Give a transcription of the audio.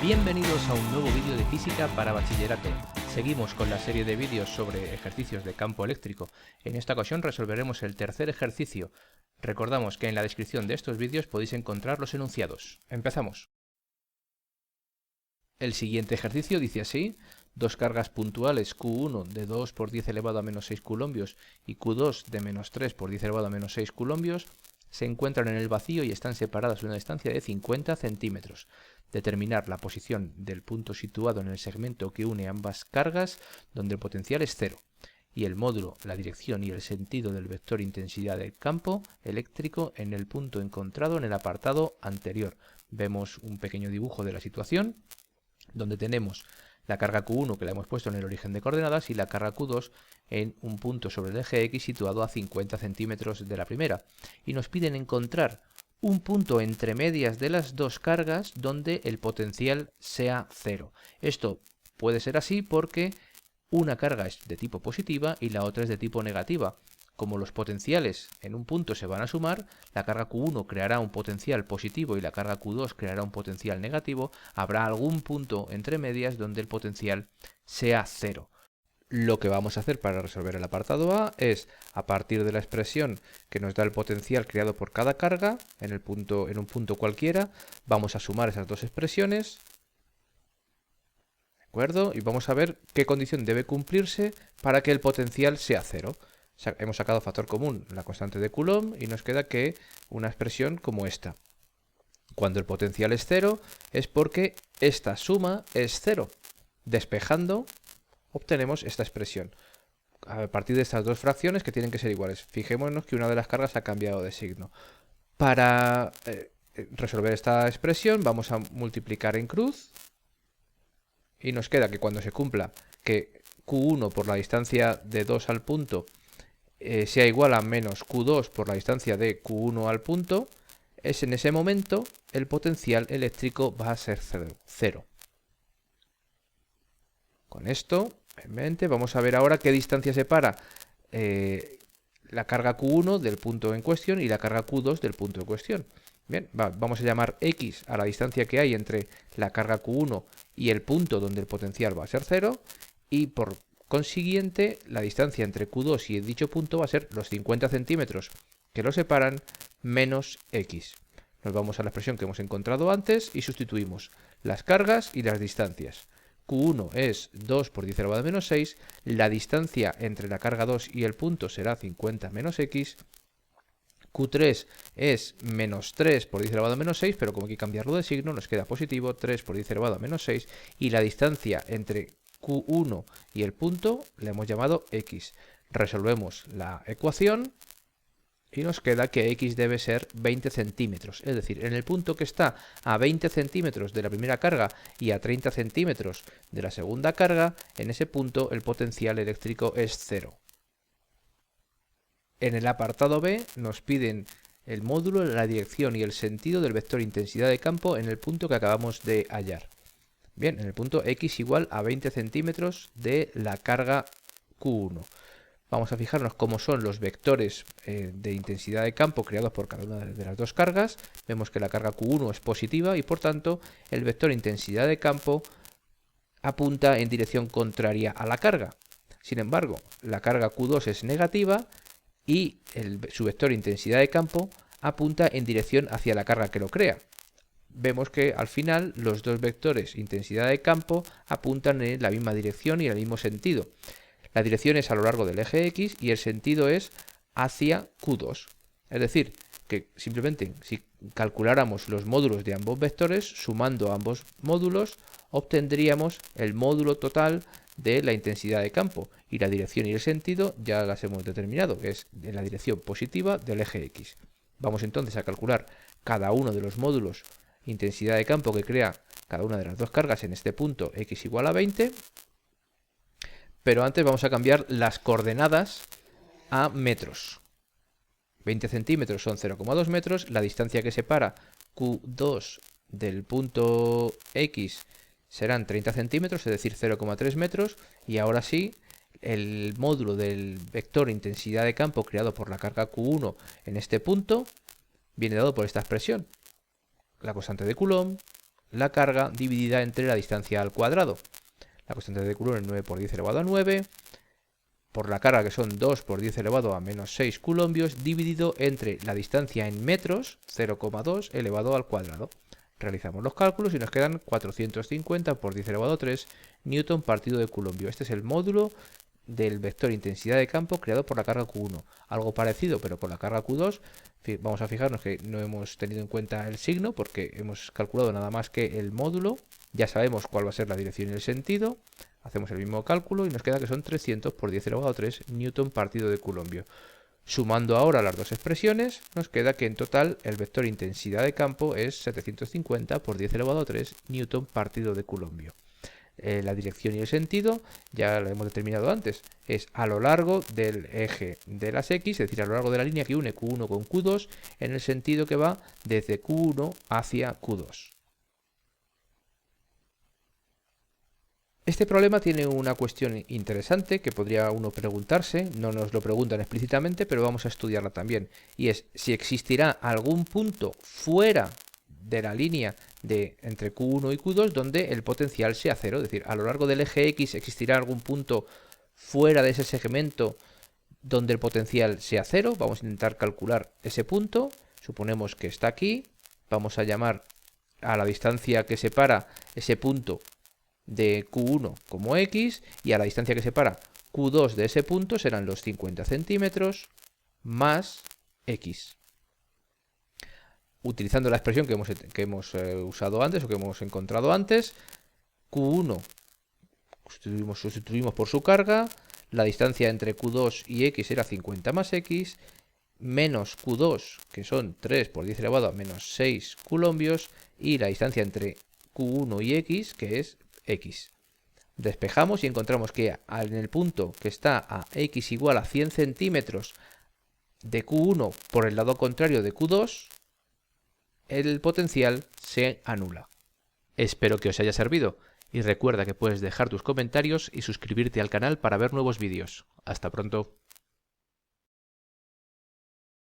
Bienvenidos a un nuevo vídeo de física para bachillerato. Seguimos con la serie de vídeos sobre ejercicios de campo eléctrico. En esta ocasión resolveremos el tercer ejercicio. Recordamos que en la descripción de estos vídeos podéis encontrar los enunciados. Empezamos. El siguiente ejercicio dice así: dos cargas puntuales Q1 de 2 por 10 elevado a menos 6 coulombios y Q2 de menos 3 por 10 elevado a menos 6 coulombios se encuentran en el vacío y están separadas a una distancia de 50 centímetros. Determinar la posición del punto situado en el segmento que une ambas cargas, donde el potencial es cero, y el módulo, la dirección y el sentido del vector intensidad del campo eléctrico en el punto encontrado en el apartado anterior. Vemos un pequeño dibujo de la situación, donde tenemos la carga Q1 que la hemos puesto en el origen de coordenadas y la carga Q2 en un punto sobre el eje X situado a 50 centímetros de la primera. Y nos piden encontrar un punto entre medias de las dos cargas donde el potencial sea cero. Esto puede ser así porque una carga es de tipo positiva y la otra es de tipo negativa. Como los potenciales en un punto se van a sumar, la carga Q1 creará un potencial positivo y la carga Q2 creará un potencial negativo, habrá algún punto entre medias donde el potencial sea cero. Lo que vamos a hacer para resolver el apartado A es, a partir de la expresión que nos da el potencial creado por cada carga, en un punto cualquiera, vamos a sumar esas dos expresiones, ¿de acuerdo? Y vamos a ver qué condición debe cumplirse para que el potencial sea cero. Hemos sacado factor común, la constante de Coulomb, y nos queda que una expresión como esta. Cuando el potencial es cero es porque esta suma es cero. Despejando, obtenemos esta expresión. A partir de estas dos fracciones que tienen que ser iguales. Fijémonos que una de las cargas ha cambiado de signo. Para resolver esta expresión vamos a multiplicar en cruz y nos queda que cuando se cumpla que Q1 por la distancia de 2 al punto sea igual a menos Q2 por la distancia de Q1 al punto, es en ese momento el potencial eléctrico va a ser cero. Con esto en mente vamos a ver ahora qué distancia separa la carga Q1 del punto en cuestión y la carga Q2 del punto en cuestión. Bien, vamos a llamar X a la distancia que hay entre la carga Q1 y el punto donde el potencial va a ser cero, y por consiguiente la distancia entre Q2 y dicho punto va a ser los 50 centímetros que lo separan menos X. Nos vamos a la expresión que hemos encontrado antes y sustituimos las cargas y las distancias. Q1 es 2 por 10 elevado a menos 6, la distancia entre la carga 2 y el punto será 50 menos X, Q3 es menos 3 por 10 elevado a menos 6, pero como hay que cambiarlo de signo nos queda positivo, 3 por 10 elevado a menos 6, y la distancia entre Q1 y el punto le hemos llamado X. Resolvemos la ecuación y nos queda que X debe ser 20 centímetros, es decir, en el punto que está a 20 centímetros de la primera carga y a 30 centímetros de la segunda carga, en ese punto el potencial eléctrico es cero. En el apartado B nos piden el módulo, la dirección y el sentido del vector intensidad de campo en el punto que acabamos de hallar. Bien, en el punto X igual a 20 centímetros de la carga Q1. Vamos a fijarnos cómo son los vectores de intensidad de campo creados por cada una de las dos cargas. Vemos que la carga Q1 es positiva y por tanto el vector intensidad de campo apunta en dirección contraria a la carga. Sin embargo, la carga Q2 es negativa y su vector intensidad de campo apunta en dirección hacia la carga que lo crea. Vemos que al final los dos vectores intensidad de campo apuntan en la misma dirección y en el mismo sentido. La dirección es a lo largo del eje X y el sentido es hacia Q2. Es decir, que simplemente si calculáramos los módulos de ambos vectores, sumando ambos módulos, obtendríamos el módulo total de la intensidad de campo, y la dirección y el sentido ya las hemos determinado, que es en la dirección positiva del eje X. Vamos entonces a calcular cada uno de los módulos intensidad de campo que crea cada una de las dos cargas en este punto X igual a 20, pero antes vamos a cambiar las coordenadas a metros. 20 centímetros son 0,2 metros, la distancia que separa Q2 del punto X serán 30 centímetros, es decir 0,3 metros, y ahora sí, el módulo del vector intensidad de campo creado por la carga Q1 en este punto viene dado por esta expresión. La constante de Coulomb, la carga dividida entre la distancia al cuadrado. La constante de Coulomb es 9 por 10 elevado a 9, por la carga que son 2 por 10 elevado a menos 6 coulombios, dividido entre la distancia en metros, 0,2 elevado al cuadrado. Realizamos los cálculos y nos quedan 450 por 10 elevado a 3 newton partido de coulombio. Este es el módulo del vector intensidad de campo creado por la carga Q1. Algo parecido, pero por la carga Q2. Vamos a fijarnos que no hemos tenido en cuenta el signo porque hemos calculado nada más que el módulo. Ya sabemos cuál va a ser la dirección y el sentido. Hacemos el mismo cálculo y nos queda que son 300 por 10 elevado a 3 newton partido de coulombio. Sumando ahora las dos expresiones, nos queda que en total el vector intensidad de campo es 750 por 10 elevado a 3 newton partido de coulombio. La dirección y el sentido ya lo hemos determinado antes, es a lo largo del eje de las X, es decir, a lo largo de la línea que une Q1 con Q2, en el sentido que va desde Q1 hacia Q2. Este problema tiene una cuestión interesante que podría uno preguntarse, no nos lo preguntan explícitamente, pero vamos a estudiarla también, y es si existirá algún punto fuera de la línea de entre Q1 y Q2 donde el potencial sea cero, es decir, a lo largo del eje X existirá algún punto fuera de ese segmento donde el potencial sea cero. Vamos a intentar calcular ese punto, suponemos que está aquí, vamos a llamar a la distancia que separa ese punto de Q1 como X y a la distancia que separa Q2 de ese punto serán los 50 centímetros más X. Utilizando la expresión que hemos usado antes o que hemos encontrado antes, Q1 sustituimos por su carga, la distancia entre Q2 y X era 50 más X, menos Q2, que son 3 por 10 elevado a menos 6 coulombios, y la distancia entre Q1 y X, que es X. Despejamos y encontramos que en el punto que está a X igual a 100 centímetros de Q1 por el lado contrario de Q2, el potencial se anula. Espero que os haya servido y recuerda que puedes dejar tus comentarios y suscribirte al canal para ver nuevos vídeos. Hasta pronto.